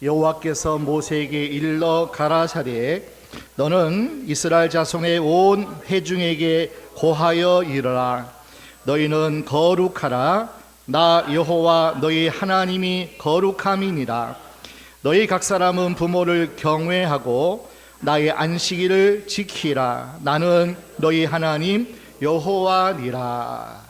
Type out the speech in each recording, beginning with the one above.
여호와께서 모세에게 일러 가라사대 너는 이스라엘 자손의 온 회중에게 고하여 이르라. 너희는 거룩하라. 나 여호와 너희 하나님이 거룩함이니라. 너희 각 사람은 부모를 경외하고 나의 안식일을 지키라. 나는 너희 하나님 여호와니라.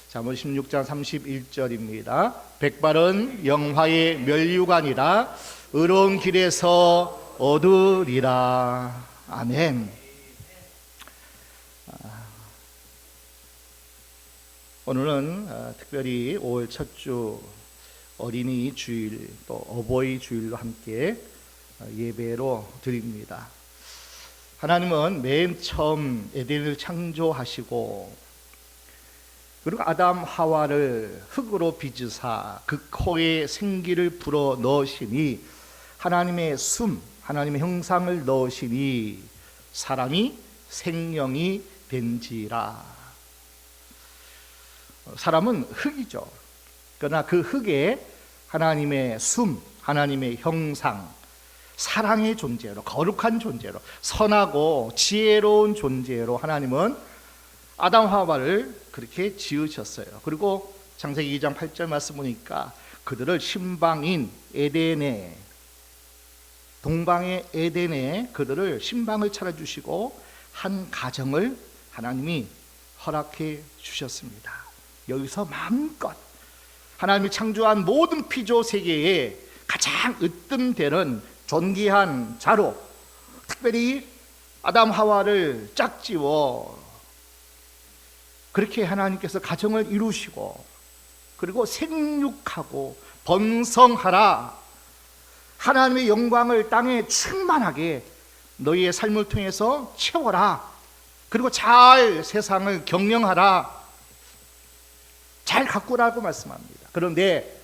잠언 16장 31절입니다. 백발은 영화의 면류관이라 의로운 길에서 얻으리라. 아멘. 오늘은 특별히 5월 첫 주 어린이 주일 또 어버이 주일로 함께 예배로 드립니다. 하나님은 맨 처음 에덴을 창조하시고 그리고 아담 하와를 흙으로 빚으사 그 코에 생기를 불어 넣으시니 하나님의 숨, 하나님의 형상을 넣으시니 사람이 생명이 된지라. 사람은 흙이죠. 그러나 그 흙에 하나님의 숨, 하나님의 형상, 사랑의 존재로, 거룩한 존재로, 선하고 지혜로운 존재로 하나님은 아담 하와를 그렇게 지으셨어요. 그리고 창세기 2장 8절 말씀 보니까 그들을 신방인 에덴에, 동방의 에덴에 그들을 신방을 차려주시고 한 가정을 하나님이 허락해 주셨습니다. 여기서 마음껏 하나님이 창조한 모든 피조 세계에 가장 으뜸되는 존귀한 자로 특별히 아담 하와를 짝지워 그렇게 하나님께서 가정을 이루시고 그리고 생육하고 번성하라. 하나님의 영광을 땅에 충만하게 너희의 삶을 통해서 채워라. 그리고 잘 세상을 경영하라. 잘 가꾸라고 말씀합니다. 그런데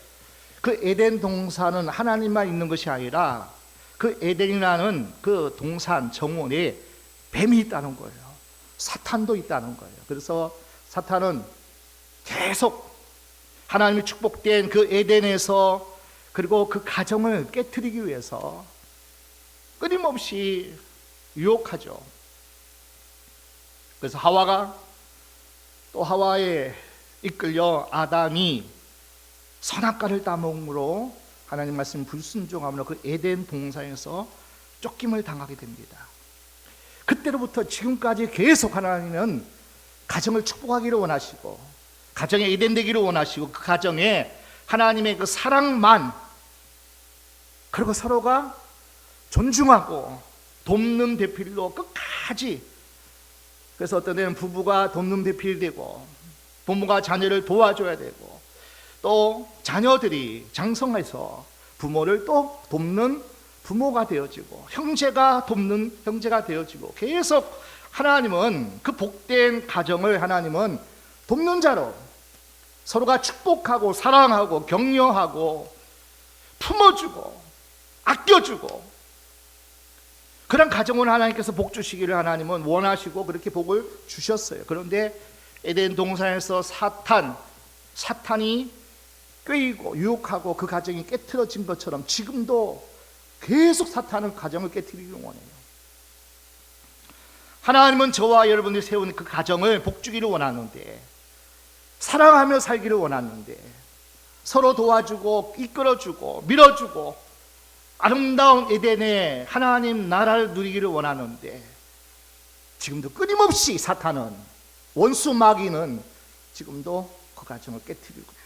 그 에덴 동산은 하나님만 있는 것이 아니라 그 에덴이라는 그 동산 정원에 뱀이 있다는 거예요. 사탄도 있다는 거예요. 그래서 사탄은 계속 하나님이 축복된 그 에덴에서 그리고 그 가정을 깨트리기 위해서 끊임없이 유혹하죠. 그래서 하와가 또 하와에 이끌려 아담이 선악과를 따먹음으로 하나님 말씀 불순종함으로 그 에덴 동산에서 쫓김을 당하게 됩니다. 그때로부터 지금까지 계속 하나님은 가정을 축복하기를 원하시고 가정에 에덴 되기를 원하시고 그 가정에 하나님의 그 사랑만 그리고 서로가 존중하고 돕는 배필로 끝까지. 그래서 어떤 때는 부부가 돕는 배필이 되고 부모가 자녀를 도와줘야 되고 또 자녀들이 장성해서 부모를 또 돕는 부모가 되어지고 형제가 돕는 형제가 되어지고 계속 하나님은 그 복된 가정을 하나님은 돕는 자로 서로가 축복하고 사랑하고 격려하고 품어주고 아껴주고 그런 가정을 하나님께서 복 주시기를 하나님은 원하시고 그렇게 복을 주셨어요. 그런데 에덴 동산에서 사탄이 꾀이고 유혹하고 그 가정이 깨트려진 것처럼 지금도 계속 사탄은 가정을 깨트리기를 원해요. 하나님은 저와 여러분들이 세운 그 가정을 복주기를 원하는데 사랑하며 살기를 원하는데 서로 도와주고 이끌어주고 밀어주고 아름다운 에덴의 하나님 나라를 누리기를 원하는데 지금도 끊임없이 사탄은 원수 마귀는 지금도 그 가정을 깨트리고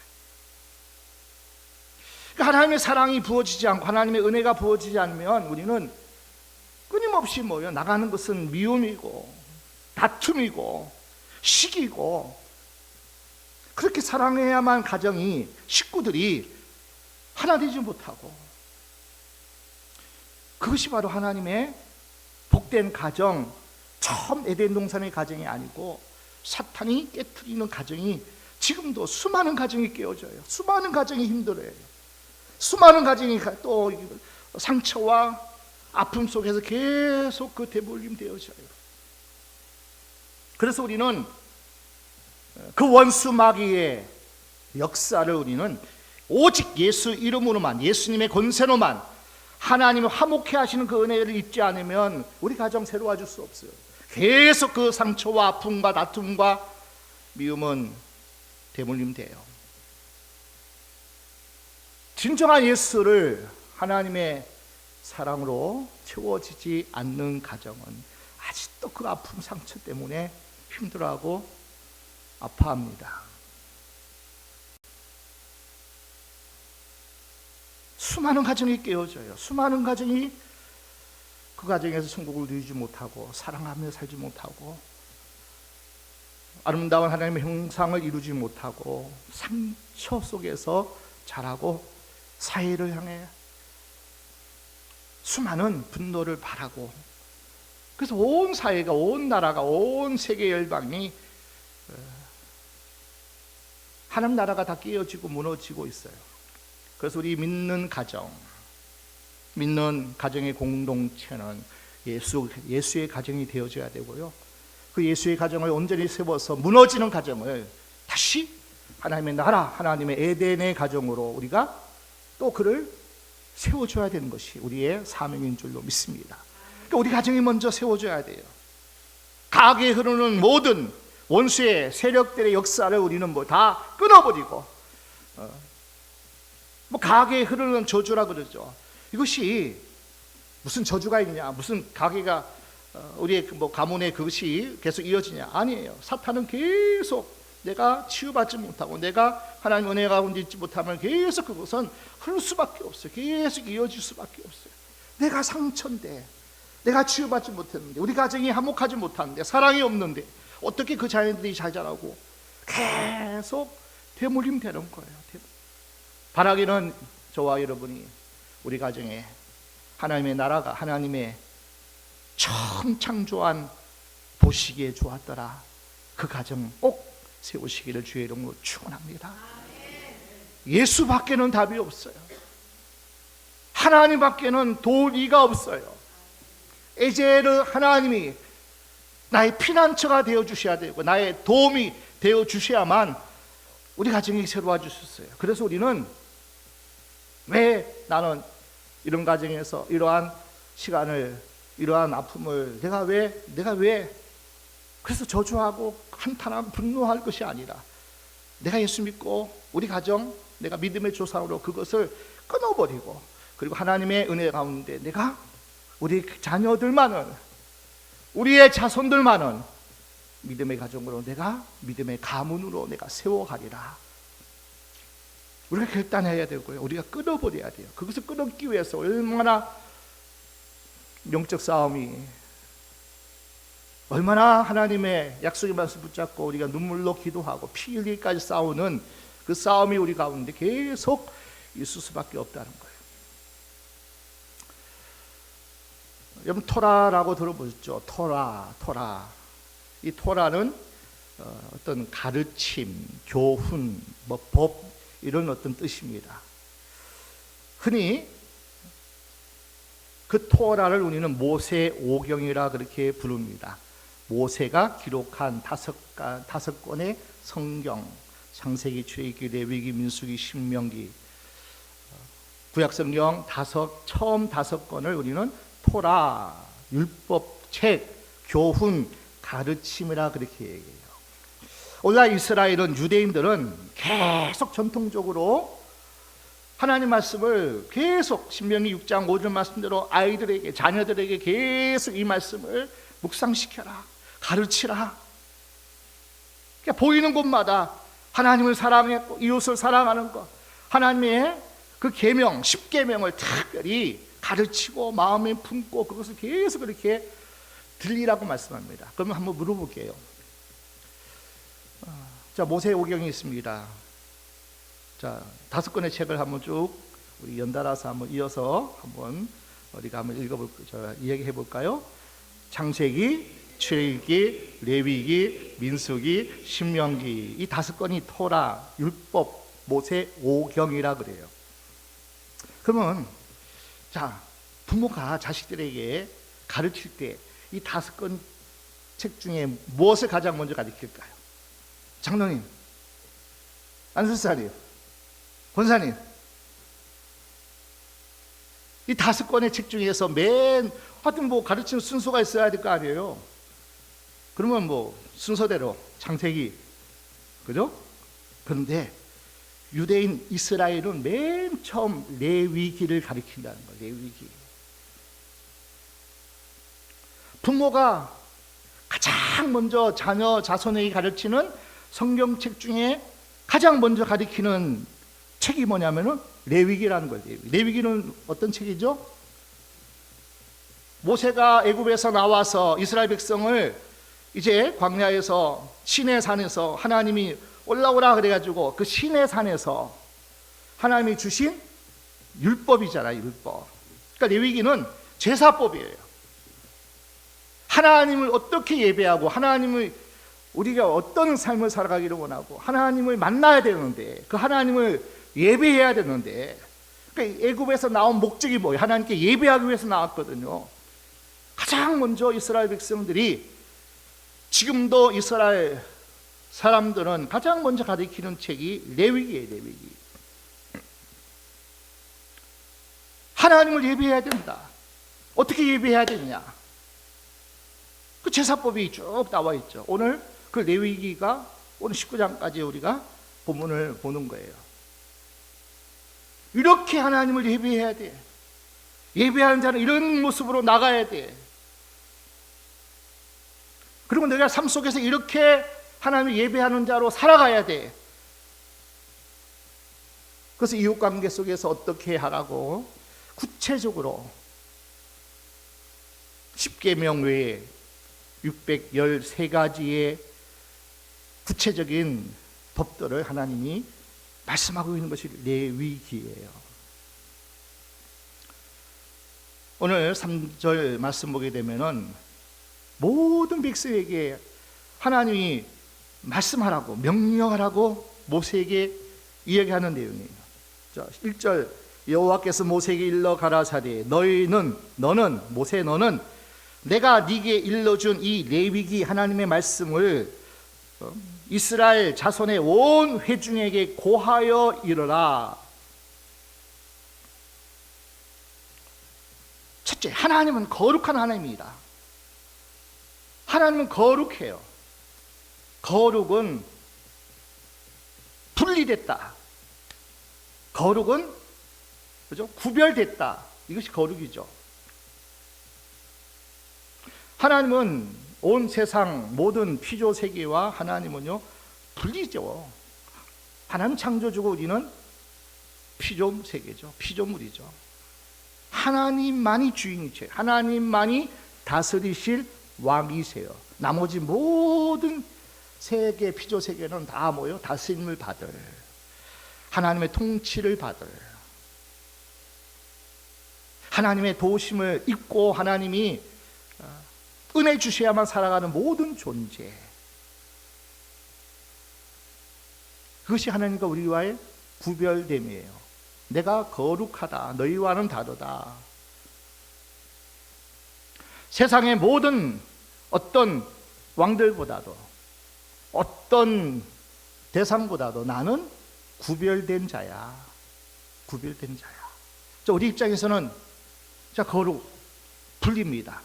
하나님의 사랑이 부어지지 않고 하나님의 은혜가 부어지지 않으면 우리는 끊임없이 모여 나가는 것은 미움이고 다툼이고 시기고 그렇게 사랑해야만 가정이 식구들이 하나 되지 못하고 그것이 바로 하나님의 복된 가정 처음 에덴 동산의 가정이 아니고 사탄이 깨트리는 가정이 지금도 수많은 가정이 깨어져요. 수많은 가정이 힘들어요. 수많은 가정이 또 상처와 아픔 속에서 계속 그 되돌림 되어져요. 그래서 우리는 그 원수 마귀의 역사를 우리는 오직 예수 이름으로만 예수님의 권세로만 하나님을 화목해 하시는 그 은혜를 잊지 않으면 우리 가정 새로워질 수 없어요. 계속 그 상처와 아픔과 다툼과 미움은 대물림돼요. 진정한 예수를 하나님의 사랑으로 채워지지 않는 가정은 아직도 그 아픔 상처 때문에 힘들어하고 아파합니다. 수많은 가정이 깨어져요. 수많은 가정이 그 가정에서 천국을 누리지 못하고 사랑하며 살지 못하고 아름다운 하나님의 형상을 이루지 못하고 상처 속에서 자라고 사회를 향해 수많은 분노를 바라고, 그래서 온 사회가, 온 나라가, 온 세계 열방이 하나님 나라가 다 깨어지고 무너지고 있어요. 그래서 우리 믿는 가정, 믿는 가정의 공동체는 예수의 가정이 되어져야 되고요. 그 예수의 가정을 온전히 세워서 무너지는 가정을 다시 하나님의 나라, 하나님의 에덴의 가정으로 우리가 또 그를 세워줘야 되는 것이 우리의 사명인 줄로 믿습니다. 그러니까 우리 가정이 먼저 세워줘야 돼요. 가게에 흐르는 모든 원수의 세력들의 역사를 우리는 뭐 다 끊어버리고, 뭐 가게에 흐르는 저주라 그러죠. 이것이 무슨 저주가 있냐, 무슨 가게가 우리의 뭐 가문의 그것이 계속 이어지냐? 아니에요. 사탄은 계속 내가 치유받지 못하고 내가 하나님 은혜 가운데 있지 못하면 계속 그것은 흐를 수밖에 없어요. 계속 이어질 수밖에 없어요. 내가 상처인데, 내가 치유받지 못했는데, 우리 가정이 화목하지 못하는데, 사랑이 없는데 어떻게 그 자녀들이 잘 자라고, 계속 대물림 되는 거예요. 바라기는 저와 여러분이 우리 가정에 하나님의 나라가, 하나님의 처음 창조한 보시기에 좋았더라, 그 가정 꼭 세우시기를 주의 이름으로 축원합니다. 예수 밖에는 답이 없어요. 하나님 밖에는 도리가 없어요. 에제르 하나님이 나의 피난처가 되어 주셔야 되고 나의 도움이 되어 주셔야만 우리 가정이 새로워질 수 있어요. 그래서 우리는 왜 나는 이런 가정에서 이러한 시간을, 이러한 아픔을 내가 왜 그래서 저주하고 한탄하고 분노할 것이 아니라, 내가 예수 믿고 우리 가정, 내가 믿음의 조상으로 그것을 끊어버리고, 그리고 하나님의 은혜 가운데 내가 우리 자녀들만은, 우리의 자손들만은 믿음의 가정으로, 내가 믿음의 가문으로 내가 세워가리라. 우리가 결단해야 되고요. 우리가 끊어버려야 돼요. 그것을 끊기 위해서 얼마나 영적 싸움이, 얼마나 하나님의 약속의 말씀 붙잡고 우리가 눈물로 기도하고 피 흘리기까지 싸우는 그 싸움이 우리 가운데 계속 있을 수밖에 없다는 거예요. 여러분 토라라고 들어보셨죠? 토라. 이 토라는 어떤 가르침, 교훈, 뭐 법, 이런 어떤 뜻입니다. 흔히 그 토라를 우리는 모세오경이라 그렇게 부릅니다. 모세가 기록한 다섯 권의 성경, 창세기, 출애굽기, 레위기, 민수기, 신명기, 구약성경 처음 5권을 우리는 토라, 율법책, 교훈, 가르침이라 그렇게 얘기해요. 오늘날 이스라엘은, 유대인들은 계속 전통적으로 하나님 말씀을 계속 신명기 6장 5절 말씀대로 아이들에게, 자녀들에게 계속 이 말씀을 묵상시켜라, 가르치라. 그러니까 보이는 곳마다 하나님을 사랑했고 이웃을 사랑하는 것, 하나님의 그 계명, 10계명을 특별히 가르치고 마음에 품고 그것을 계속 그렇게 들리라고 말씀합니다. 그러면 한번 물어볼게요. 자, 모세오경이 있습니다. 자, 5권의 책을 한번 쭉 우리 연달아서 한번 이어서 한번 우리가 한번 이야기해 볼까요? 창세기, 출애굽기, 레위기, 민수기, 신명기, 이 5권이 토라, 율법, 모세오경이라 그래요. 그러면 자, 부모가 자식들에게 가르칠 때 이 5권 책 중에 무엇을 가장 먼저 가르칠까요? 장로님, 안술사님, 권사님, 이 5권의 책 중에서 하여튼 뭐 가르치는 순서가 있어야 될 거 아니에요. 그러면 뭐 순서대로 창세기, 그죠? 그런데 유대인 이스라엘은 맨 처음 레위기를 가르친다는 거예요. 레위기. 부모가 가장 먼저 자녀 자손에게 가르치는 성경책 중에 가장 먼저 가르치는 책이 뭐냐면은 레위기라는 거예요. 레위기는 어떤 책이죠? 모세가 애굽에서 나와서 이스라엘 백성을 이제 광야에서 시내산에서 하나님이 올라오라 그래가지고 그 시내산에서 하나님이 주신 율법이잖아요. 율법. 그러니까 레위기는 제사법이에요. 하나님을 어떻게 예배하고 하나님을 우리가 어떤 삶을 살아가기를 원하고 하나님을 만나야 되는데 그 하나님을 예배해야 되는데 그러니까 애굽에서 나온 목적이 뭐예요? 하나님께 예배하기 위해서 나왔거든요. 가장 먼저 이스라엘 백성들이 지금도 이스라엘 사람들은 가장 먼저 가르치는 책이 레위기예요. 레위기. 하나님을 예배해야 된다. 어떻게 예배해야 되느냐? 그 제사법이 쭉 나와 있죠. 오늘 그 레위기가 오늘 19장까지 우리가 본문을 보는 거예요. 이렇게 하나님을 예배해야 돼. 예배하는 자는 이런 모습으로 나가야 돼. 그리고 내가 삶 속에서 이렇게 하나님을 예배하는 자로 살아가야 돼. 그래서 이웃관계 속에서 어떻게 하라고 구체적으로 10계명 외에 613가지의 구체적인 법들을 하나님이 말씀하고 있는 것이 레위기예요. 오늘 3절 말씀 보게 되면은 모든 백성에게 하나님이 말씀하라고 명령하라고 모세에게 이야기하는 내용이에요. 자, 1절 여호와께서 모세에게 일러 가라사대 너는 모세 너는 내가 네게 일러준 이 레위기 하나님의 말씀을 이스라엘 자손의 온 회중에게 고하여 이르라. 첫째, 하나님은 거룩한 하나님입니다. 하나님은 거룩해요. 거룩은 분리됐다. 거룩은 그죠? 구별됐다. 이것이 거룩이죠. 하나님은 온 세상 모든 피조 세계와 하나님은요 분리죠. 하나님 창조주고 우리는 피조 세계죠. 피조물이죠. 하나님만이 주인이세요. 하나님만이 다스리실 왕이세요. 나머지 모든 세계 피조 세계는 다 뭐요? 다스림을 받을 하나님의 통치를 받을 하나님의 도우심을 입고 하나님이 은혜 주셔야만 살아가는 모든 존재, 그것이 하나님과 우리와의 구별됨이에요. 내가 거룩하다. 너희와는 다르다. 세상의 모든 어떤 왕들보다도 어떤 대상보다도 나는 구별된 자야. 구별된 자야. 자, 우리 입장에서는 자, 거룩 분리입니다.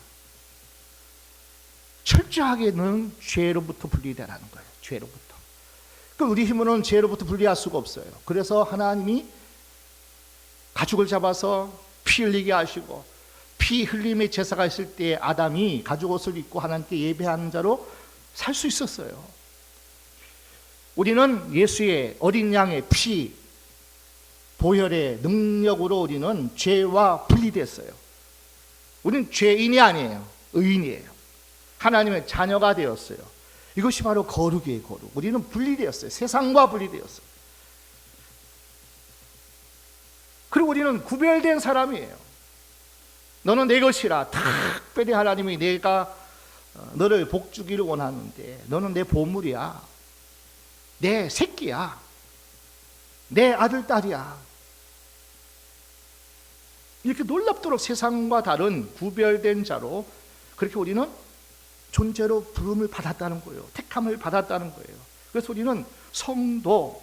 철저하게는 죄로부터 분리되라는 거예요. 죄로부터. 그러니까 우리 힘으로는 죄로부터 분리할 수가 없어요. 그래서 하나님이 가축을 잡아서 피 흘리게 하시고 피 흘림의 제사가 있을 때 아담이 가죽 옷을 입고 하나님께 예배하는 자로 살 수 있었어요. 우리는 예수의 어린 양의 피 보혈의 능력으로 우리는 죄와 분리됐어요. 우리는 죄인이 아니에요. 의인이에요. 하나님의 자녀가 되었어요. 이것이 바로 거룩이에요. 거룩. 우리는 분리되었어요. 세상과 분리되었어요. 그리고 우리는 구별된 사람이에요. 너는 내 것이라. 특별히 하나님이 내가 너를 복주기를 원하는데 너는 내 보물이야. 내 새끼야. 내 아들, 딸이야. 이렇게 놀랍도록 세상과 다른 구별된 자로 그렇게 우리는 존재로 부름을 받았다는 거예요. 택함을 받았다는 거예요. 그래서 우리는 성도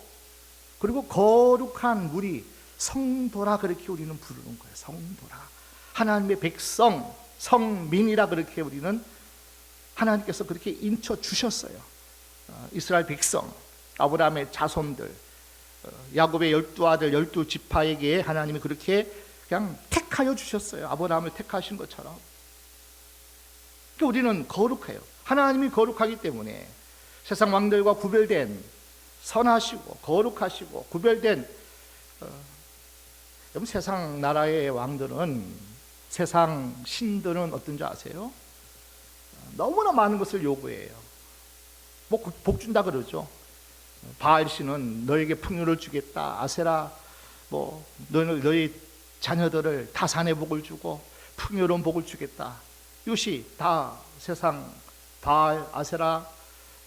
그리고 거룩한 무리, 성도라 그렇게 우리는 부르는 거예요. 성도라. 하나님의 백성, 성민이라 그렇게 우리는 하나님께서 그렇게 인쳐 주셨어요. 이스라엘 백성, 아브라함의 자손들, 야곱의 12아들 12지파에게 하나님이 그렇게 그냥 택하여 주셨어요. 아브라함을 택하신 것처럼. 그러니까 우리는 거룩해요. 하나님이 거룩하기 때문에 세상 왕들과 구별된, 선하시고 거룩하시고 구별된, 여러분 세상 나라의 왕들은, 세상 신들은 어떤지 아세요? 너무나 많은 것을 요구해요. 복 준다 그러죠. 바알 신은 너에게 풍요를 주겠다. 아세라 너희 자녀들을 다산의 복을 주고 풍요로운 복을 주겠다. 이것이 다 세상 바알, 아세라,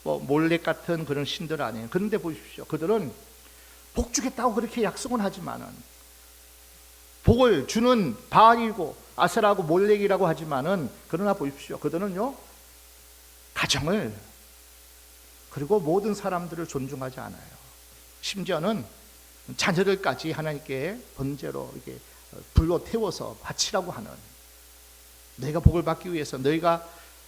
몰렉 같은 그런 신들 아니에요. 그런데 보십시오. 그들은 복 주겠다고 그렇게 약속은 하지만은, 복을 주는 바알이고 아세라고 몰렉이라고 하지만은, 그러나 보십시오. 그들은요, 가정을, 그리고 모든 사람들을 존중하지 않아요. 심지어는 자녀들까지 하나님께 번제로 이렇게 불로 태워서 바치라고 하는, 너희가 복을 받기 위해서, 너희가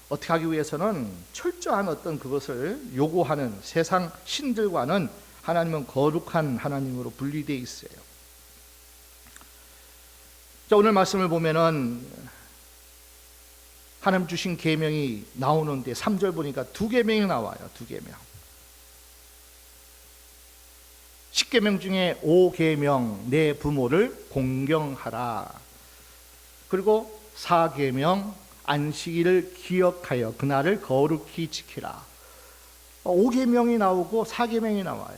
어떻게 하기 위해서는 철저한 어떤 그것을 요구하는 세상 신들과는 하나님은 거룩한 하나님으로 분리되어 있어요. 자, 오늘 말씀을 보면은 하나님 주신 계명이 나오는데 3절 보니까 2계명이 나와요. 2계명. 10계명 중에 5계명, 내 부모를 공경하라. 그리고 4계명, 안식일을 기억하여 그날을 거룩히 지키라. 5계명이 나오고 4계명이 나와요.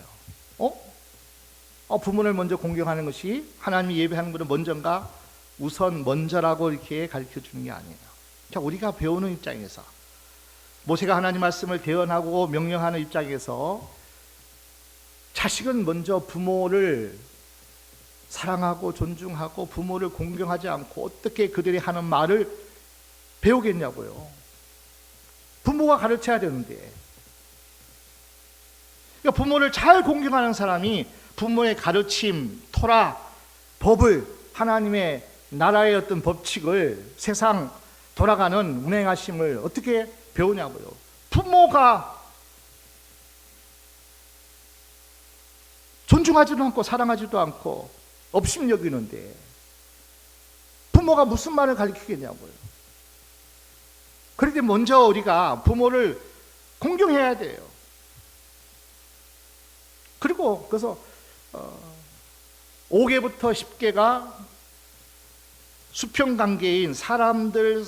부모를 먼저 공경하는 것이 하나님이 예배하는 것은 먼저인가? 우선 먼저라고 이렇게 가르쳐 주는 게 아니에요. 자, 우리가 배우는 입장에서, 모세가 하나님 말씀을 대언하고 명령하는 입장에서, 자식은 먼저 부모를 사랑하고 존중하고 부모를 공경하지 않고 어떻게 그들이 하는 말을 배우겠냐고요. 부모가 가르쳐야 되는데. 그러니까 부모를 잘 공경하는 사람이 부모의 가르침, 토라, 법을, 하나님의 나라의 어떤 법칙을, 세상 돌아가는 운행하심을 어떻게 배우냐고요. 부모가 존중하지도 않고 사랑하지도 않고 업신여기는데 부모가 무슨 말을 가르치겠냐고요. 그런데 먼저 우리가 부모를 공경해야 돼요. 그리고 그래서 5계부터 10계가 수평관계인 사람들의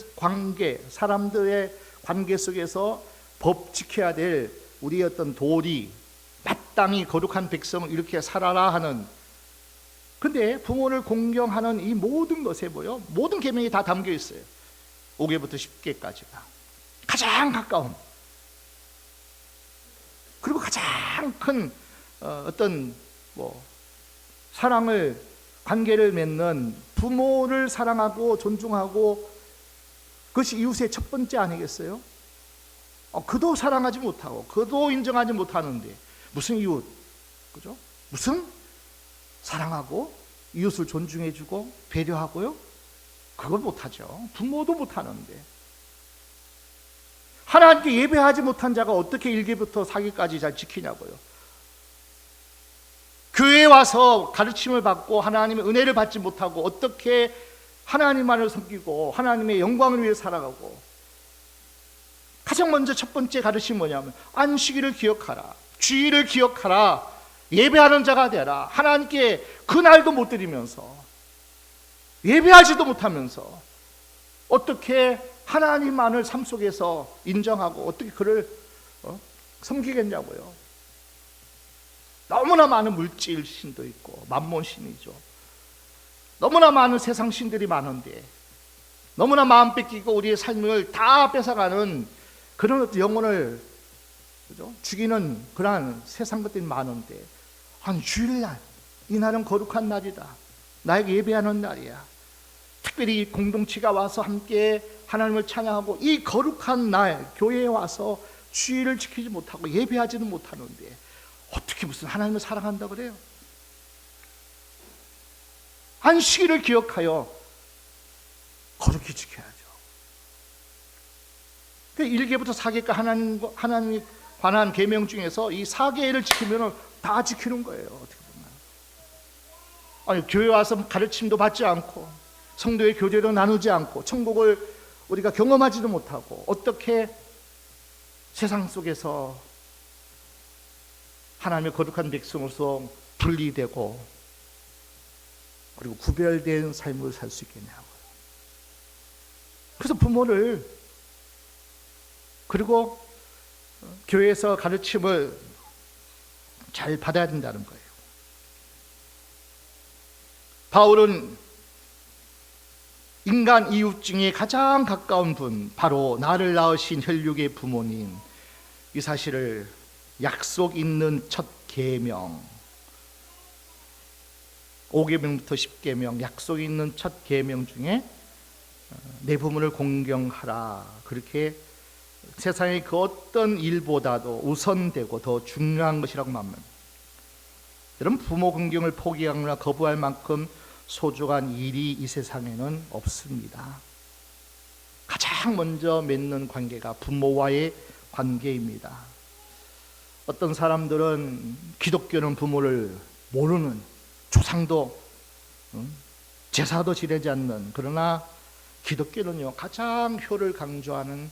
관계 속에서 법 지켜야 될 우리의 어떤 도리, 마땅히 거룩한 백성을 이렇게 살아라 하는, 근데 부모를 공경하는 이 모든 것에 모든 계명이 다 담겨 있어요. 5계부터 10계까지가 가장 가까운, 그리고 가장 큰 어떤 사랑을, 관계를 맺는, 부모를 사랑하고 존중하고, 그것이 이웃의 첫 번째 아니겠어요? 그도 사랑하지 못하고 그도 인정하지 못하는데 무슨 이웃, 그죠? 무슨 사랑하고 이웃을 존중해주고 배려하고요? 그걸 못하죠. 부모도 못하는데. 하나님께 예배하지 못한 자가 어떻게 1계부터 4계까지 잘 지키냐고요. 교회에 와서 가르침을 받고 하나님의 은혜를 받지 못하고 어떻게 하나님만을 섬기고 하나님의 영광을 위해 살아가고. 가장 먼저 첫 번째 가르침이 뭐냐면 안식일을 기억하라, 주일을 기억하라, 예배하는 자가 되라. 하나님께 그날도 못 드리면서 예배하지도 못하면서 어떻게 하나님만을 삶 속에서 인정하고 어떻게 그를 섬기겠냐고요. 너무나 많은 물질 신도 있고 만몬 신이죠. 너무나 많은 세상 신들이 많은데, 너무나 마음 뺏기고 우리의 삶을 다 뺏어가는 그런 영혼을, 그죠? 죽이는 그러한 세상 것들이 많은데, 한 주일날, 이 날은 거룩한 날이다, 나에게 예배하는 날이야, 특별히 공동체가 와서 함께 하나님을 찬양하고 이 거룩한 날 교회에 와서 주일을 지키지 못하고 예배하지는 못하는데 어떻게 무슨 하나님을 사랑한다 그래요? 안식일을 기억하여 거룩히 지켜야죠. 1계부터 4계까지 하나님이 관한 계명 중에서 이 4계를 지키면 다 지키는 거예요. 어떻게 보면. 아니, 교회 와서 가르침도 받지 않고 성도의 교제도 나누지 않고 천국을 우리가 경험하지도 못하고 어떻게 세상 속에서 하나님의 거룩한 백성으로서 분리되고 그리고 구별된 삶을 살 수 있겠냐고요. 그래서 부모를, 그리고 교회에서 가르침을 잘 받아야 된다는 거예요. 바울은 인간 이웃 중에 가장 가까운 분, 바로 나를 낳으신 혈육의 부모님, 이 사실을 약속 있는 첫 계명, 5계명부터 10계명, 약속 있는 첫 계명 중에 내 부모를 공경하라, 그렇게 세상의 그 어떤 일보다도 우선되고 더 중요한 것이라고 말합니다. 여러분, 부모 공경을 포기하거나 거부할 만큼 소중한 일이 이 세상에는 없습니다. 가장 먼저 맺는 관계가 부모와의 관계입니다. 어떤 사람들은 기독교는 부모를 모르는, 조상도 제사도 지내지 않는, 그러나 기독교는요 가장 효를 강조하는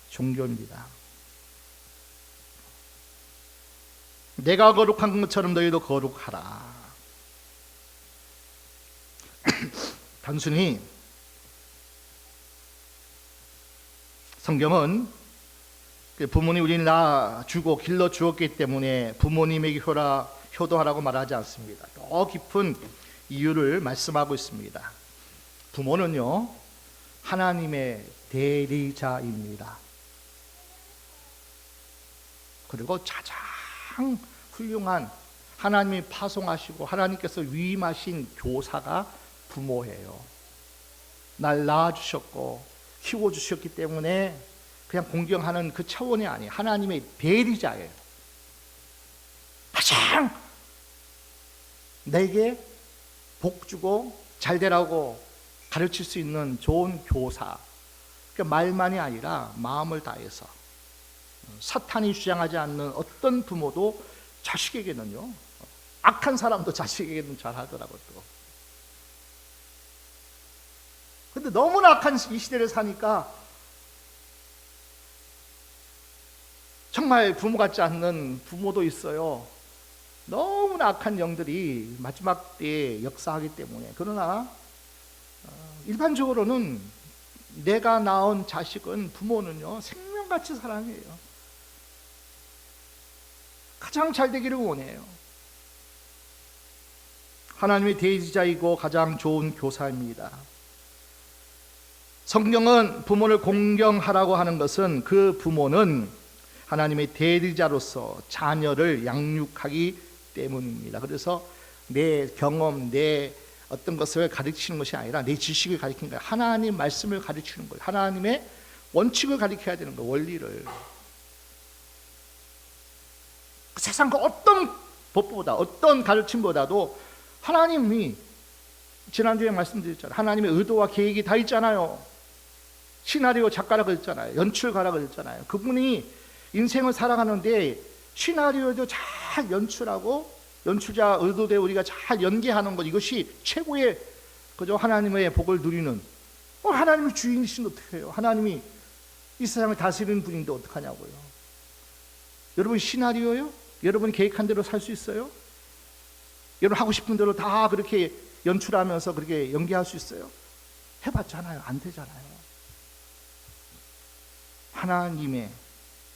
종교입니다. 내가 거룩한 것처럼 너희도 거룩하라. 단순히 성경은 부모님 우리를 낳아주고 길러주었기 때문에 부모님에게 효도하라고 말하지 않습니다. 더 깊은 이유를 말씀하고 있습니다. 부모는요 하나님의 대리자입니다. 그리고 가장 훌륭한, 하나님이 파송하시고 하나님께서 위임하신 교사가 부모예요. 날 낳아주셨고 키워주셨기 때문에 그냥 공경하는 그 차원이 아니에요. 하나님의 대리자예요. 가장 내게 복 주고 잘 되라고 가르칠 수 있는 좋은 교사. 그러니까 말만이 아니라 마음을 다해서. 사탄이 주장하지 않는 어떤 부모도 자식에게는요, 악한 사람도 자식에게는 잘하더라고요. 근데 너무나 악한 이 시대를 사니까 정말 부모 같지 않는 부모도 있어요. 너무나 악한 영들이 마지막 때에 역사하기 때문에. 그러나 일반적으로는 내가 낳은 자식은, 부모는요 생명같이 사랑해요. 가장 잘 되기를 원해요. 하나님의 대리자이고 가장 좋은 교사입니다. 성경은 부모를 공경하라고 하는 것은 그 부모는 하나님의 대리자로서 자녀를 양육하기 때문입니다. 그래서 내 경험, 내 어떤 것을 가르치는 것이 아니라 내 지식을 가르치는 거예요. 하나님 말씀을 가르치는 거예요. 하나님의 원칙을 가르쳐야 되는 거예요. 원리를. 세상 그 어떤 법보다, 어떤 가르침보다도 하나님이, 지난주에 말씀드렸잖아요. 하나님의 의도와 계획이 다 있잖아요. 시나리오 작가라고 했잖아요. 연출가라고 했잖아요. 그분이 인생을 살아가는데 시나리오도 잘 연출하고 연출자 의도대로 우리가 잘 연기하는 것, 이것이 최고의 그저 하나님의 복을 누리는, 하나님의 주인이신 어떻게 해요? 하나님이 이 세상을 다스리는 분인데 어떡하냐고요. 여러분 시나리오요? 여러분이 계획한 대로 살 수 있어요? 여러분 하고 싶은 대로 다 그렇게 연출하면서 그렇게 연기할 수 있어요? 해봤잖아요. 안 되잖아요. 하나님의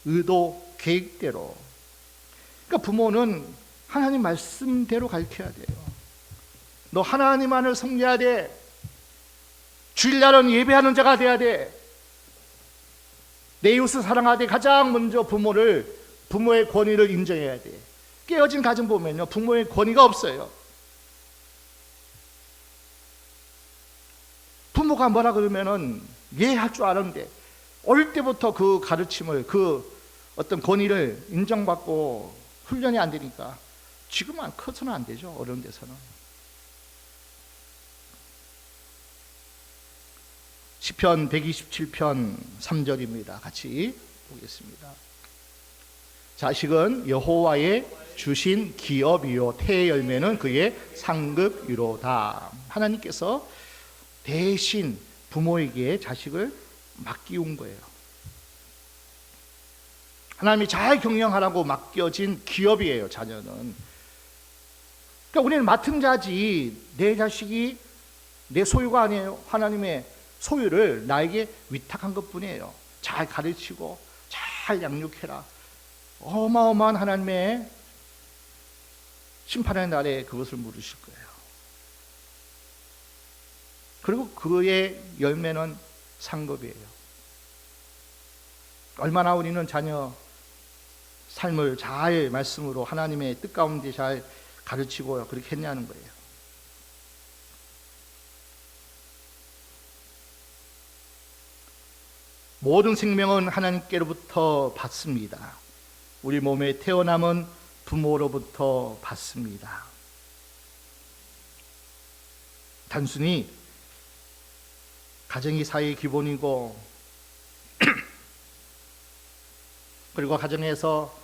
의도, 계획대로. 그러니까 부모는 하나님 말씀대로 가르쳐야 돼요. 너 하나님만을 섬겨야 돼. 주일날은 예배하는 자가 돼야 돼. 내 이웃을 사랑하되 가장 먼저 부모의 권위를 인정해야 돼. 깨어진 가정 보면요, 부모의 권위가 없어요. 부모가 뭐라 그러면은 이해할 줄 아는데 어릴 때부터 그 가르침을, 그 어떤 권위를 인정받고 훈련이 안 되니까 지금은 커서는 안 되죠. 어려운 데서는. 시편 127편 3절입니다. 같이 보겠습니다. 자식은 여호와의 주신 기업이요 태의 열매는 그의 상급이로다. 하나님께서 대신 부모에게 자식을 맡기운 거예요. 하나님이 잘 경영하라고 맡겨진 기업이에요. 자녀는. 그러니까 우리는 맡은 자지 내 자식이 내 소유가 아니에요. 하나님의 소유를 나에게 위탁한 것뿐이에요. 잘 가르치고 잘 양육해라. 어마어마한 하나님의 심판의 날에 그것을 물으실 거예요. 그리고 그의 열매는 상급이에요. 얼마나 우리는 자녀 삶을 잘 말씀으로 하나님의 뜻 가운데 잘 가르치고 그렇게 했냐는 거예요. 모든 생명은 하나님께로부터 받습니다. 우리 몸에 태어남은 부모로부터 받습니다. 단순히 가정이 사회의 기본이고 그리고 가정에서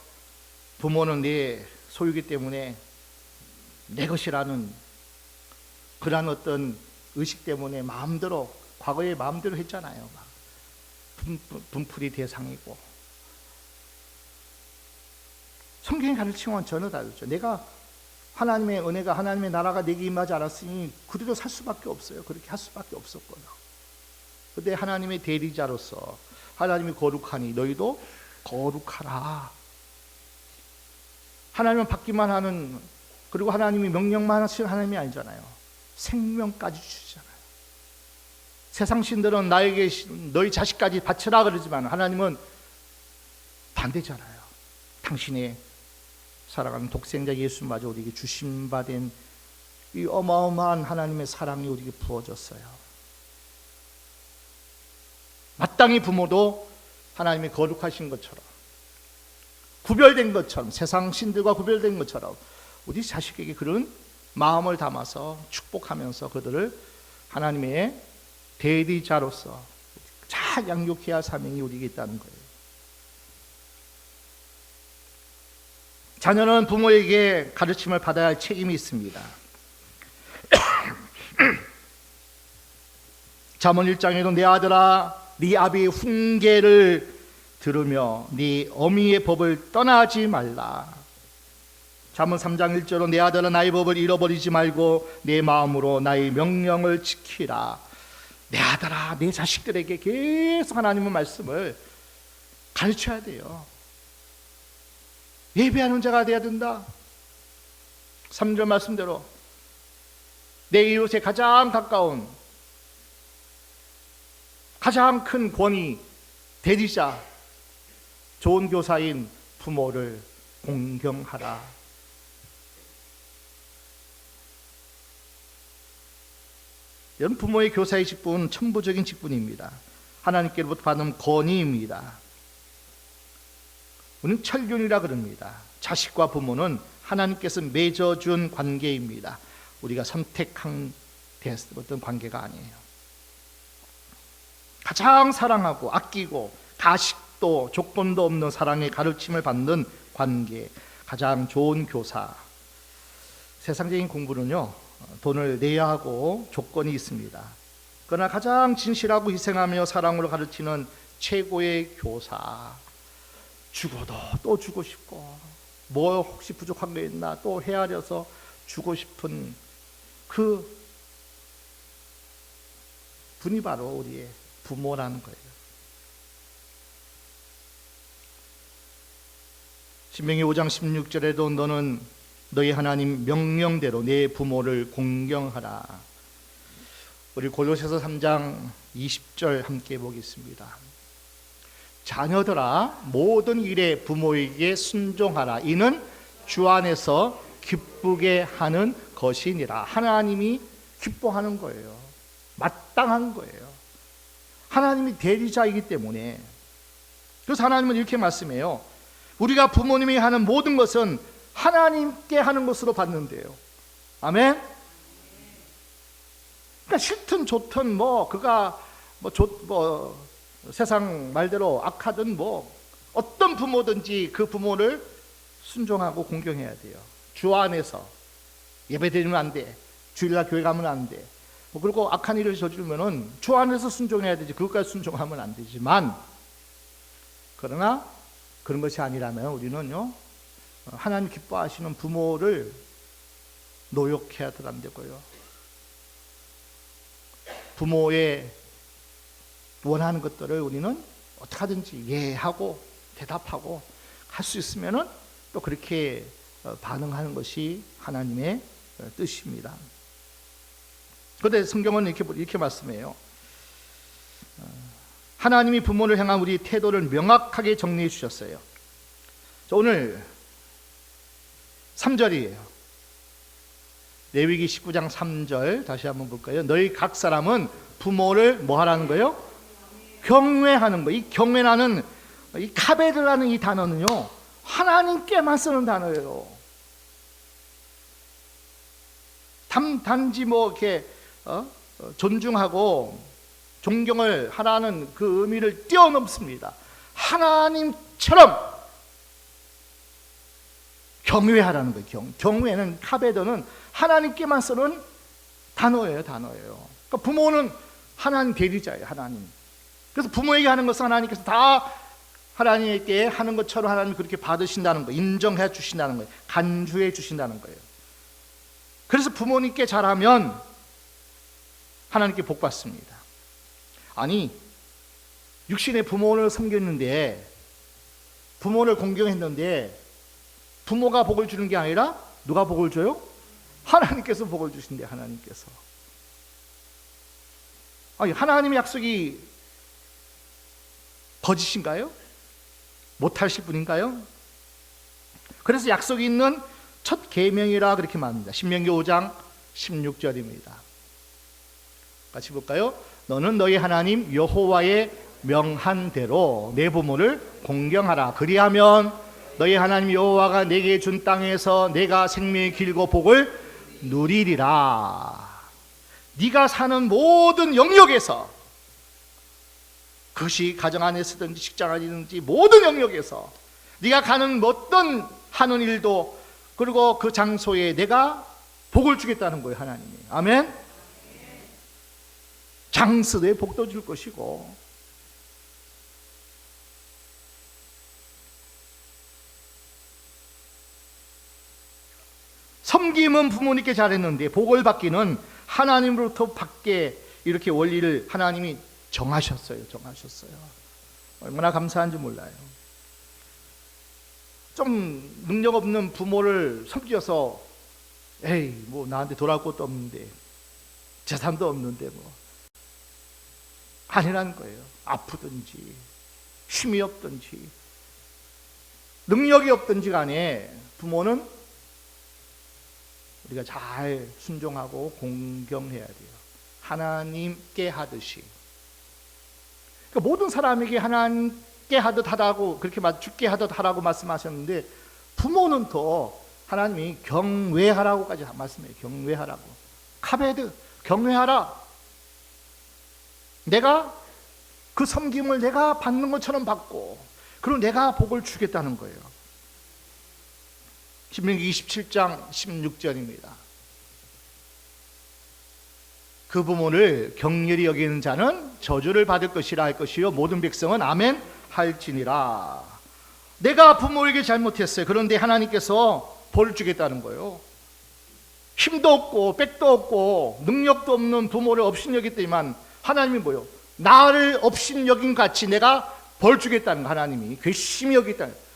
부모는 내 소유이기 때문에 내 것이라는 그러한 어떤 의식 때문에 마음대로 과거에 마음대로 했잖아요. 분풀이 대상이고 성경이 가르치는 건 전혀 다르죠. 내가 하나님의 은혜가 하나님의 나라가 내게 임하지 않았으니 그대로 살 수밖에 없어요. 그렇게 할 수밖에 없었거든요. 그런데 하나님의 대리자로서 하나님이 거룩하니 너희도 거룩하라. 하나님은 받기만 하는 그리고 하나님이 명령만 하시는 하나님이 아니잖아요. 생명까지 주시잖아요. 세상 신들은 나에게 너희 자식까지 바쳐라 그러지만 하나님은 반대잖아요. 당신의 사랑하는 독생자 예수마저 우리에게 주심받은 이 어마어마한 하나님의 사랑이 우리에게 부어졌어요. 마땅히 부모도 하나님의 거룩하신 것처럼 구별된 것처럼 세상 신들과 구별된 것처럼 우리 자식에게 그런 마음을 담아서 축복하면서 그들을 하나님의 대리자로서 잘 양육해야 할 사명이 우리에게 있다는 거예요. 자녀는 부모에게 가르침을 받아야 할 책임이 있습니다. 잠언 1장에도 내 아들아 네 아비의 훈계를 들으며 네 어미의 법을 떠나지 말라. 잠언 3장 1절로 내 아들아 나의 법을 잃어버리지 말고 내 마음으로 나의 명령을 지키라. 내 아들아 내 자식들에게 계속 하나님의 말씀을 가르쳐야 돼요. 예배하는 자가 되어야 된다. 3절 말씀대로 내 이웃에 가장 가까운 가장 큰 권위 대리자 좋은 교사인 부모를 공경하라. 여러분 부모의 교사의 직분은 천부적인 직분입니다. 하나님께로부터 받은 권위입니다. 우리는 철륜이라 그럽니다. 자식과 부모는 하나님께서 맺어준 관계입니다. 우리가 선택한 어떤 관계가 아니에요. 가장 사랑하고 아끼고 가식도 조건도 없는 사랑의 가르침을 받는 관계, 가장 좋은 교사. 세상적인 공부는요 돈을 내야 하고 조건이 있습니다. 그러나 가장 진실하고 희생하며 사랑으로 가르치는 최고의 교사, 죽어도 또 주고 싶고 뭐 혹시 부족한 게 있나 또 헤아려서 주고 싶은 그 분이 바로 우리의 부모라는 거예요. 신명기 5장 16절에도 너는 너희 하나님 명령대로 내 부모를 공경하라. 우리 골로새서 3장 20절 함께 보겠습니다. 자녀들아 모든 일에 부모에게 순종하라. 이는 주 안에서 기쁘게 하는 것이니라. 하나님이 기뻐하는 거예요. 마땅한 거예요. 하나님이 대리자이기 때문에. 그래서 하나님은 이렇게 말씀해요. 우리가 부모님이 하는 모든 것은 하나님께 하는 것으로 받는데요. 아멘. 그러니까 싫든 좋든 뭐 그가 세상 말대로 악하든 어떤 부모든지 그 부모를 순종하고 공경해야 돼요. 주 안에서 예배드리면 안 돼. 주일날 교회 가면 안 돼. 그리고 악한 일을 저지르면은 주 안에서 순종해야 되지. 그것까지 순종하면 안 되지만, 그러나 그런 것이 아니라면 우리는요, 하나님 기뻐하시는 부모를 노역해야도 안 되고요. 부모의 원하는 것들을 우리는 어떻게 하든지 이해하고 대답하고 할 수 있으면은 또 그렇게 반응하는 것이 하나님의 뜻입니다. 그런데 성경은 이렇게 말씀해요. 하나님이 부모를 향한 우리 태도를 명확하게 정리해 주셨어요. 오늘 3절이에요. 레위기 19장 3절 다시 한번 볼까요? 너희 각 사람은 부모를 뭐 하라는 거예요? 경외하는 거. 이 경외라는, 이 카베드라는 이 단어는요, 하나님께만 쓰는 단어예요. 단지 이렇게 존중하고 존경을 하라는 그 의미를 뛰어넘습니다. 하나님처럼 경외하라는 거예요. 경외는, 카베드는 하나님께만 쓰는 단어예요. 그러니까 부모는 하나님 대리자예요. 하나님. 그래서 부모에게 하는 것은 하나님께서 다 하나님께 하는 것처럼 하나님이 그렇게 받으신다는 거예요. 인정해 주신다는 거예요. 간주해 주신다는 거예요. 그래서 부모님께 잘하면 하나님께 복 받습니다. 아니, 육신의 부모를 섬겼는데, 부모를 공경했는데 부모가 복을 주는 게 아니라 누가 복을 줘요? 하나님께서 복을 주신대요. 하나님께서. 아니, 하나님의 약속이 거짓인가요? 못하실 분인가요? 그래서 약속이 있는 첫 계명이라 그렇게 말합니다. 신명기 5장 16절입니다. 같이 볼까요? 너는 너희 하나님 여호와의 명한 대로 내 부모를 공경하라. 그리하면 너희 하나님 여호와가 내게 준 땅에서 내가 생명이 길고 복을 누리리라. 네가 사는 모든 영역에서, 그것이 가정 안에서든지 직장 안이든지 모든 영역에서 네가 가는 어떤 하는 일도, 그리고 그 장소에 내가 복을 주겠다는 거예요. 하나님이. 아멘. 장수에 복도 줄 것이고, 섬김은 부모님께 잘했는데 복을 받기는 하나님으로부터 받게, 이렇게 원리를 하나님이 정하셨어요. 얼마나 감사한지 몰라요. 좀 능력 없는 부모를 섬겨서 에이, 나한테 돌아올 것도 없는데, 재산도 없는데 아니라는 거예요. 아프든지 힘이 없든지 능력이 없든지 간에 부모는 우리가 잘 순종하고 공경해야 돼요. 하나님께 하듯이. 그러니까 모든 사람에게 하나님께 하듯 하라고, 그렇게 죽게 하듯 하라고 말씀하셨는데, 부모는 더 하나님이 경외하라고까지 말씀해요. 경외하라고. 카베드, 경외하라. 내가 그 섬김을 내가 받는 것처럼 받고, 그리고 내가 복을 주겠다는 거예요. 신명기 27장 16절입니다. 그 부모를 긍휼히 여기는 자는 저주를 받을 것이라 할 것이요 모든 백성은 아멘 할지니라. 내가 부모에게 잘못했어요. 그런데 하나님께서 벌을 주겠다는 거예요. 힘도 없고 백도 없고 능력도 없는 부모를 업신여겼더니만 하나님이 뭐요? 나를 업신여긴 같이 내가 벌 주겠다는 거. 하나님이 괘씸히 여기겠다는 거예요.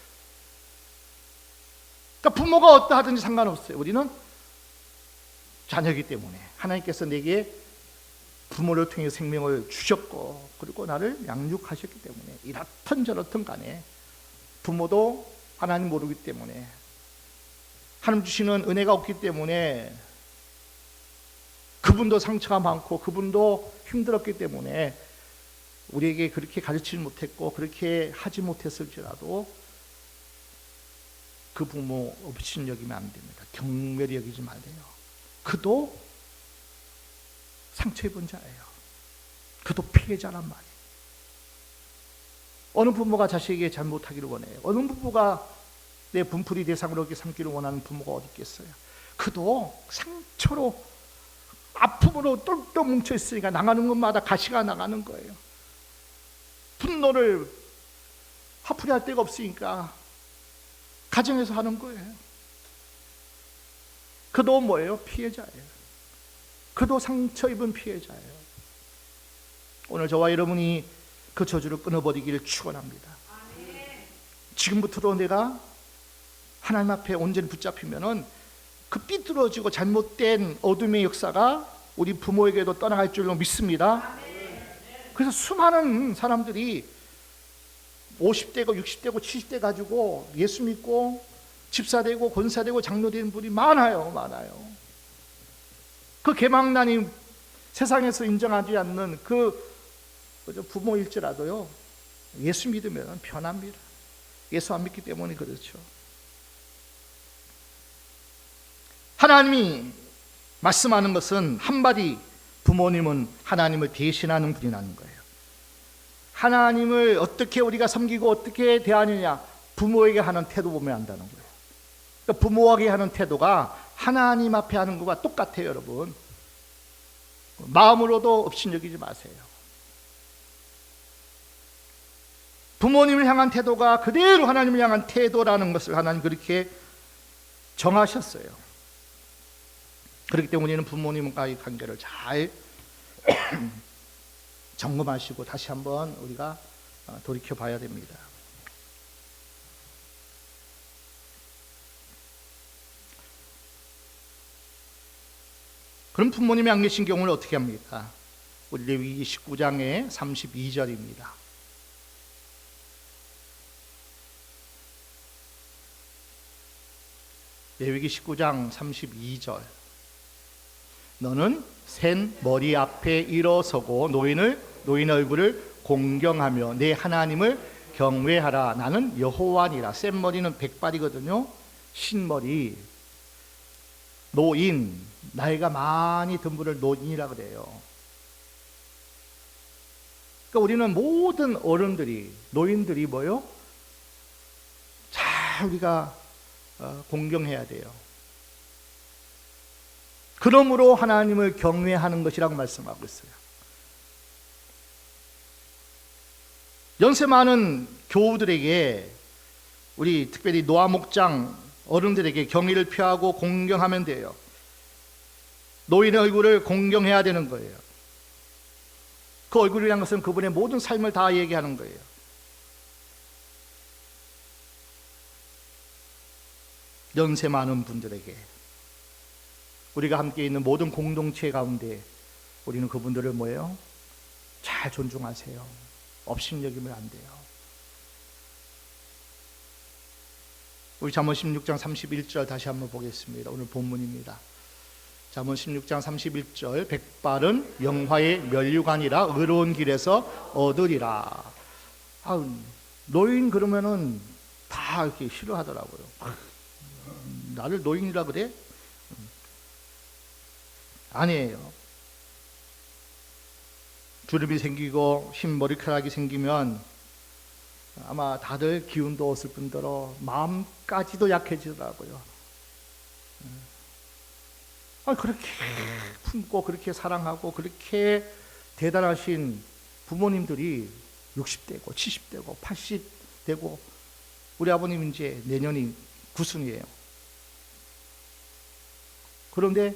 그러니까 부모가 어떠하든지 상관없어요. 우리는 자녀이기 때문에 하나님께서 내게 부모를 통해 생명을 주셨고, 그리고 나를 양육하셨기 때문에 이렇든 저렇든 간에 부모도 하나님 모르기 때문에, 하나님 주시는 은혜가 없기 때문에, 그분도 상처가 많고 그분도 힘들었기 때문에 우리에게 그렇게 가르치지 못했고 그렇게 하지 못했을지라도 그 부모 업신여기면 안 됩니다. 경멸히 여기지 말래요. 그도 상처 입은 자예요. 그도 피해자란 말이에요. 어느 부모가 자식에게 잘못하기를 원해요? 어느 부모가 내 분풀이 대상으로 이렇게 삼기를 원하는 부모가 어디 있겠어요? 그도 상처로 아픔으로 똘똘 뭉쳐있으니까 나가는 것마다 가시가 나가는 거예요. 분노를 화풀이 할 데가 없으니까 가정에서 하는 거예요. 그도 뭐예요? 피해자예요. 그도 상처 입은 피해자예요. 오늘 저와 여러분이 그 저주를 끊어버리기를 축원합니다. 지금부터도 내가 하나님 앞에 온전히 붙잡히면은 그 삐뚤어지고 잘못된 어둠의 역사가 우리 부모에게도 떠나갈 줄로 믿습니다. 그래서 수많은 사람들이 50대고 60대고 70대 가지고 예수 믿고 집사되고 권사되고 장로되는 분이 많아요. 그 개망난이 세상에서 인정하지 않는 그 부모일지라도요, 예수 믿으면 편합니다. 예수 안 믿기 때문에 그렇죠. 하나님이 말씀하는 것은 한마디, 부모님은 하나님을 대신하는 분이라는 거예요. 하나님을 어떻게 우리가 섬기고 어떻게 대하느냐, 부모에게 하는 태도 보면 안다는 거예요. 그러니까 부모에게 하는 태도가 하나님 앞에 하는 것과 똑같아요. 여러분, 마음으로도 업신여기지 마세요. 부모님을 향한 태도가 그대로 하나님을 향한 태도라는 것을 하나님 그렇게 정하셨어요. 그렇기 때문에 우리는 부모님과의 관계를 잘 점검하시고 다시 한번 우리가 돌이켜 봐야 됩니다. 그럼 부모님이 안 계신 경우는 어떻게 합니까? 우리 레위기 19장의 32절입니다. 레위기 19장 32절. 너는 센 머리 앞에 일어서고 노인의 얼굴을 공경하며 내 하나님을 경외하라. 나는 여호와니라. 센 머리는 백발이거든요. 흰머리, 노인, 나이가 많이 든 분을 노인이라 그래요. 그러니까 우리는 모든 어른들이, 노인들이 뭐요? 잘 우리가 공경해야 돼요. 그러므로 하나님을 경외하는 것이라고 말씀하고 있어요. 연세 많은 교우들에게, 우리 특별히 노아 목장 어른들에게 경의를 표하고 공경하면 돼요. 노인의 얼굴을 공경해야 되는 거예요. 그 얼굴이라는 것은 그분의 모든 삶을 다 얘기하는 거예요. 연세 많은 분들에게, 우리가 함께 있는 모든 공동체 가운데 우리는 그분들을 뭐예요? 잘 존중하세요. 업신여기면 안 돼요. 우리 잠언 16장 31절 다시 한번 보겠습니다. 오늘 본문입니다. 잠언 16장 31절. 백발은 영화의 면류관이라 의로운 길에서 얻으리라. 노인 그러면은 다 이렇게 싫어하더라고요. 나를 노인이라 그래? 아니에요. 주름이 생기고 흰 머리카락이 생기면 아마 다들 기운도 없을 뿐더러 마음까지도 약해지더라고요. 그렇게 품고 그렇게 사랑하고 그렇게 대단하신 부모님들이 60대고 70대고 80대고, 우리 아버님 이제 내년이 90이에요. 그런데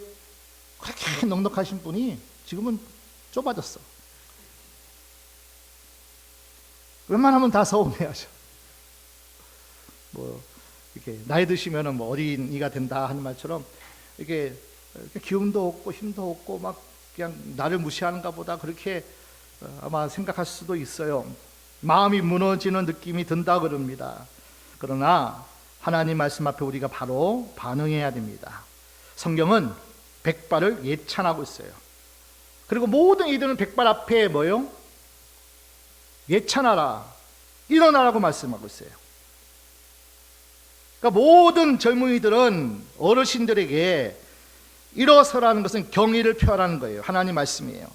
그렇게 넉넉하신 분이 지금은 좁아졌어. 웬만하면 다 서운해하죠. 이렇게 나이 드시면은 어린이가 된다 하는 말처럼 이렇게 기운도 없고 힘도 없고 막 그냥 나를 무시하는가 보다 그렇게 아마 생각할 수도 있어요. 마음이 무너지는 느낌이 든다 그럽니다. 그러나 하나님 말씀 앞에 우리가 바로 반응해야 됩니다. 성경은 백발을 예찬하고 있어요. 그리고 모든 이들은 백발 앞에 뭐요? 예찬하라, 일어나라고 말씀하고 있어요. 그러니까 모든 젊은이들은 어르신들에게 일어서라는 것은 경의를 표하라는 거예요. 하나님 말씀이에요.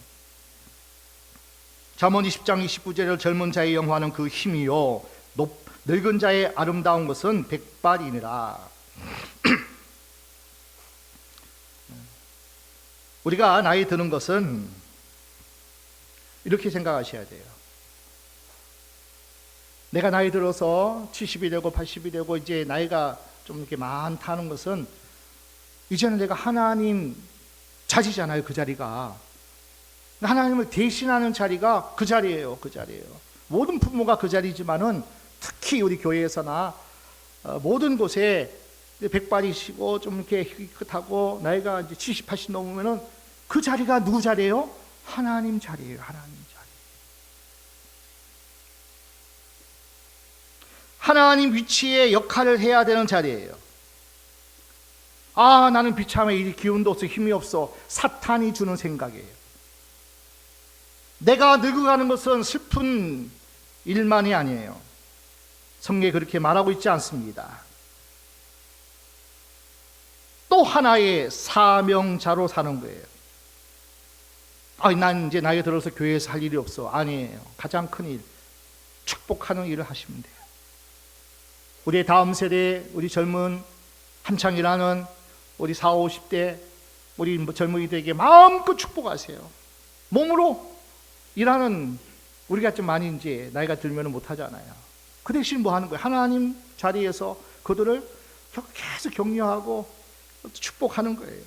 잠언 20장 29절에 젊은 자의 영화는 그 힘이요 늙은 자의 아름다운 것은 백발이니라. 우리가 나이 드는 것은 이렇게 생각하셔야 돼요. 내가 나이 들어서 70이 되고 80이 되고 이제 나이가 좀 이렇게 많다는 것은 이제는 내가 하나님 자리잖아요. 그 자리가 하나님을 대신하는 자리가 그 자리예요. 그 자리예요. 모든 부모가 그 자리지만은 특히 우리 교회에서나 모든 곳에 백발이시고 좀 이렇게 희끗하고 나이가 이제 70, 80 넘으면은 그 자리가 누구 자리예요? 하나님 자리예요. 하나님 자리. 하나님 위치에 역할을 해야 되는 자리예요. 아, 나는 비참해. 이 기운도 없어. 힘이 없어. 사탄이 주는 생각이에요. 내가 늙어가는 것은 슬픈 일만이 아니에요. 성경에 그렇게 말하고 있지 않습니다. 또 하나의 사명자로 사는 거예요. 난 이제 나이 들어서 교회에서 할 일이 없어. 아니에요. 가장 큰 일, 축복하는 일을 하시면 돼요. 우리의 다음 세대, 우리 젊은 한창 일하는 우리 40, 50대 우리 젊은이들에게 마음껏 축복하세요. 몸으로 일하는 우리가 좀 많이 이제 나이가 들면 못하잖아요. 그 대신 뭐 하는 거예요? 하나님 자리에서 그들을 계속 격려하고 축복하는 거예요.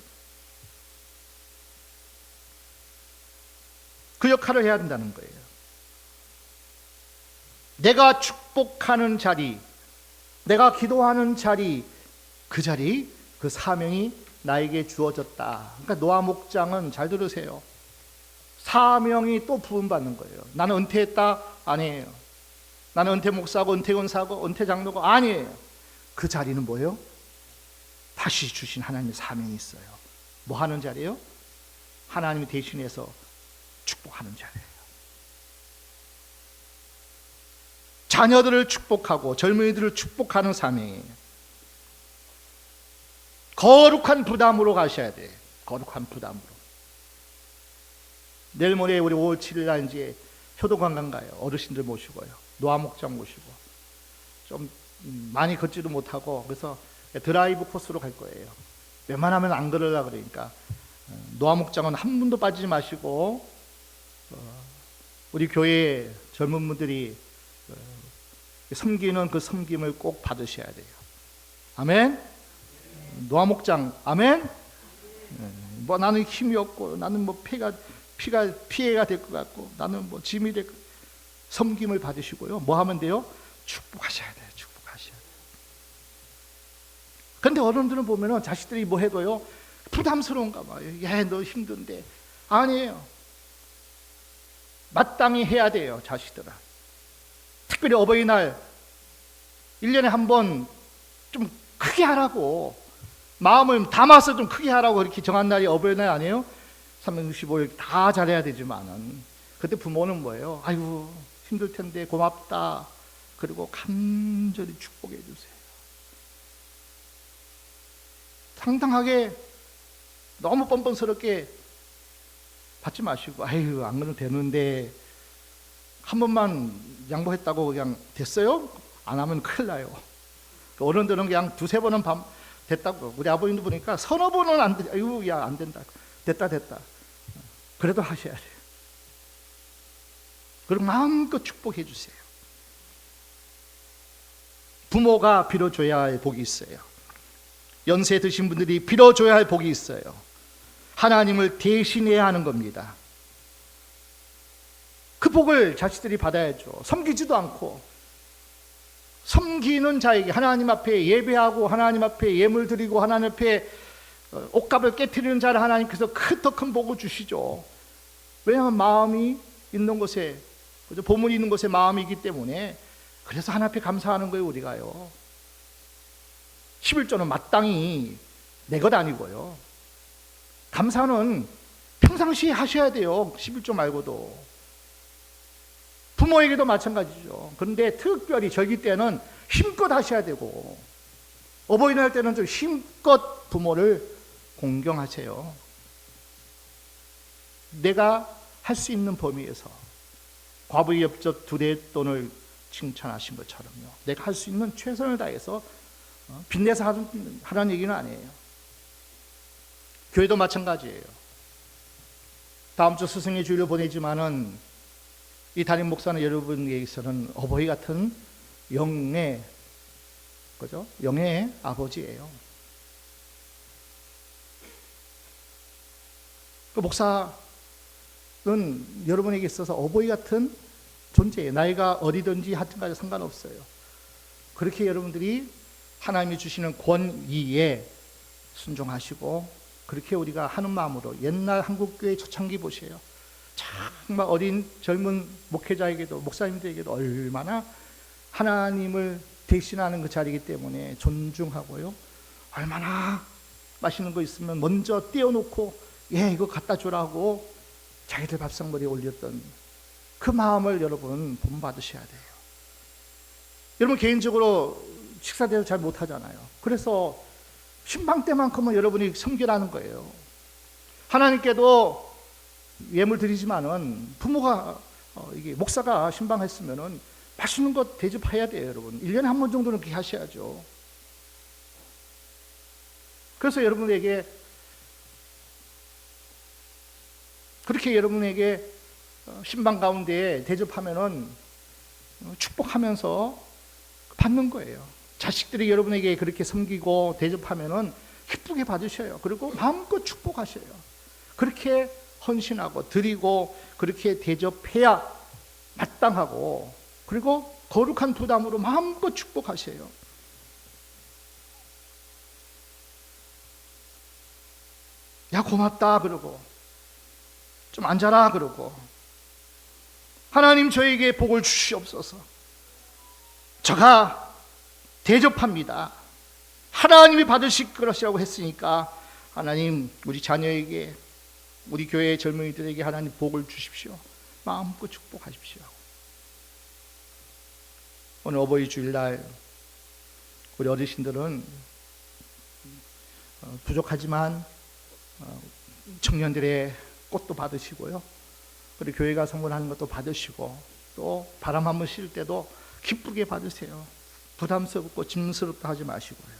그 역할을 해야 된다는 거예요. 내가 축복하는 자리, 내가 기도하는 자리, 그 자리, 그 사명이 나에게 주어졌다. 그러니까 노아 목장은 잘 들으세요. 사명이 또 부음받는 거예요. 나는 은퇴했다? 아니에요. 나는 은퇴 목사고 은퇴 권사고 은퇴 장로고 아니에요. 그 자리는 뭐예요? 다시 주신 하나님의 사명이 있어요. 뭐 하는 자리예요? 하나님이 대신해서 축복하는 자리예요. 자녀들을 축복하고 젊은이들을 축복하는 사명이에요. 거룩한 부담으로 가셔야 돼요. 거룩한 부담으로. 내일 모레 우리 5월 7일 날 이제 효도관광 가요. 어르신들 모시고요. 노아목장 모시고. 좀 많이 걷지도 못하고 그래서 드라이브 코스로 갈 거예요. 웬만하면 안 걸으려고 그러니까 노아목장은 한 분도 빠지지 마시고 우리 교회 젊은 분들이 섬기는 그 섬김을 꼭 받으셔야 돼요. 아멘. 노아목장 아멘. 뭐 나는 힘이 없고 나는 뭐 피해가 될 것 같고 나는 뭐 짐이 될 것 같고 섬김을 받으시고요. 뭐 하면 돼요? 축복하셔야 돼요. 축복하셔야 돼요. 근데 어른들은 보면은 자식들이 뭐 해도요 부담스러운가 봐요. 야, 너 힘든데. 아니에요. 마땅히 해야 돼요. 자식들은. 특별히 어버이날 1년에 한 번 좀 크게 하라고 마음을 담아서 좀 크게 하라고 그렇게 정한 날이 어버이날 아니에요? 365일 다 잘해야 되지만은 그때 부모는 뭐예요? 아이고 힘들 텐데 고맙다. 그리고 간절히 축복해 주세요. 당당하게 너무 뻔뻔스럽게 받지 마시고 아유 안 그래도 되는데 한 번만 양보했다고 그냥 됐어요? 안 하면 큰일 나요. 어른들은 그냥 두세 번은 됐다고. 우리 아버님도 보니까 서너 번은 안 돼. 아유 야 안 된다. 됐다. 그래도 하셔야 돼요. 그리고 마음껏 축복해 주세요. 부모가 빌어줘야 할 복이 있어요. 연세 드신 분들이 빌어줘야 할 복이 있어요. 하나님을 대신해야 하는 겁니다. 그 복을 자식들이 받아야죠. 섬기지도 않고 섬기는 자에게 하나님 앞에 예배하고 하나님 앞에 예물 드리고 하나님 앞에 옷값을 깨트리는 자를 하나님께서 더 큰 복을 주시죠. 왜냐하면 마음이 있는 곳에 보물이 있는 곳에 마음이 있기 때문에 그래서 하나님 앞에 감사하는 거예요. 우리가요 11조는 마땅히 내 것 아니고요 감사는 평상시에 하셔야 돼요. 11조 말고도 부모에게도 마찬가지죠. 그런데 특별히 절기 때는 힘껏 하셔야 되고 어버이날 때는 좀 힘껏 부모를 공경하세요. 내가 할 수 있는 범위에서 과부의 엽적 두 대의 돈을 칭찬하신 것처럼요. 내가 할 수 있는 최선을 다해서 빚내서 하라는 얘기는 아니에요. 교회도 마찬가지예요. 다음 주 스승의 주일을 보내지만은 이 담임 목사는 여러분에게서는 어버이 같은 영의 그죠? 영의 아버지예요. 그 목사는 여러분에게 있어서 어버이 같은 존재예요. 나이가 어리든지 하여튼까지 상관없어요. 그렇게 여러분들이 하나님이 주시는 권위에 순종하시고 그렇게 우리가 하는 마음으로 옛날 한국교회 초창기 보세요. 정말 어린 젊은 목회자에게도 목사님들에게도 얼마나 하나님을 대신하는 그 자리이기 때문에 존중하고요. 얼마나 맛있는 거 있으면 먼저 떼어놓고 이거 갖다 주라고 자기들 밥상머리에 올렸던 그 마음을 여러분 본받으셔야 돼요. 여러분 개인적으로 식사 대접 잘 못하잖아요. 그래서 신방 때만큼은 여러분이 섬기라는 거예요. 하나님께도 예물 드리지만은 부모가 이게 목사가 신방했으면은 맛있는 거 대접해야 돼요, 여러분. 1년에 한 번 정도는 그렇게 하셔야죠. 그래서 여러분에게 그렇게 여러분에게 신방 가운데 대접하면은 축복하면서 받는 거예요. 자식들이 여러분에게 그렇게 섬기고 대접하면은 기쁘게 받으셔요. 그리고 마음껏 축복하셔요. 그렇게 헌신하고 드리고 그렇게 대접해야 마땅하고 그리고 거룩한 부담으로 마음껏 축복하셔요. 야 고맙다 그러고 좀 앉아라 그러고 하나님 저에게 복을 주시옵소서. 제가 대접합니다. 하나님이 받으실 것이라고 했으니까 하나님 우리 자녀에게 우리 교회의 젊은이들에게 하나님 복을 주십시오. 마음껏 축복하십시오. 오늘 어버이 주일날 우리 어르신들은 부족하지만 청년들의 꽃도 받으시고요. 그리고 교회가 선물하는 것도 받으시고 또 바람 한번 실 때도 기쁘게 받으세요. 부담스럽고 짐스럽다 하지 마시고요.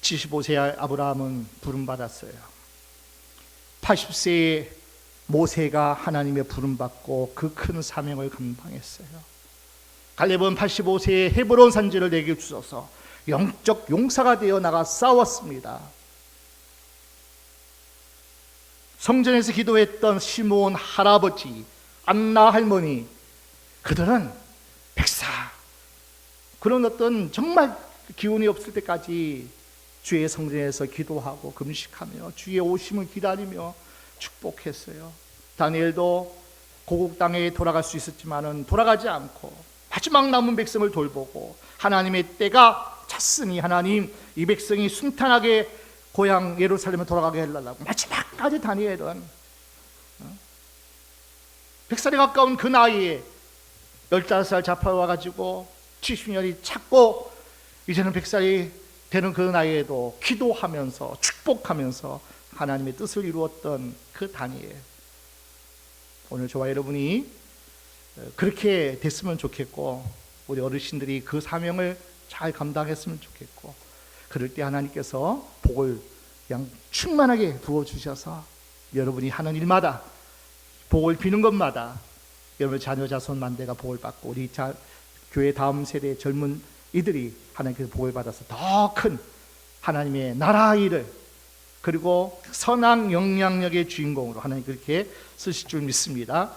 75세의 아브라함은 부름받았어요. 80세의 모세가 하나님의 부름받고 그 큰 사명을 감당했어요. 갈렙은 85세의 헤브론 산지를 내게 주셔서 영적 용사가 되어 나가 싸웠습니다. 성전에서 기도했던 시므온 할아버지, 안나 할머니, 그들은 백사 그런 어떤 정말 기운이 없을 때까지 주의 성전에서 기도하고 금식하며 주의 오심을 기다리며 축복했어요. 다니엘도 고국 땅에 돌아갈 수 있었지만은 돌아가지 않고 마지막 남은 백성을 돌보고 하나님의 때가 찼으니 하나님 이 백성이 순탄하게 고향 예루살렘에 돌아가게 해달라고 마지막까지 다니엘은 100살에 가까운 그 나이에 15살 잡혀와가지고 70년이 찼고 이제는 100살이 되는 그 나이에도 기도하면서 축복하면서 하나님의 뜻을 이루었던 그 다니엘. 오늘 저와 여러분이 그렇게 됐으면 좋겠고 우리 어르신들이 그 사명을 잘 감당했으면 좋겠고 그럴 때 하나님께서 복을 그냥 충만하게 부어주셔서 여러분이 하는 일마다 복을 비는 것마다 여러분 자녀 자손 만대가 복을 받고 우리 교회 다음 세대의 젊은 이들이 하나님께서 복을 받아서 더 큰 하나님의 나라 일을 그리고 선한 영향력의 주인공으로 하나님 그렇게 쓰실 줄 믿습니다.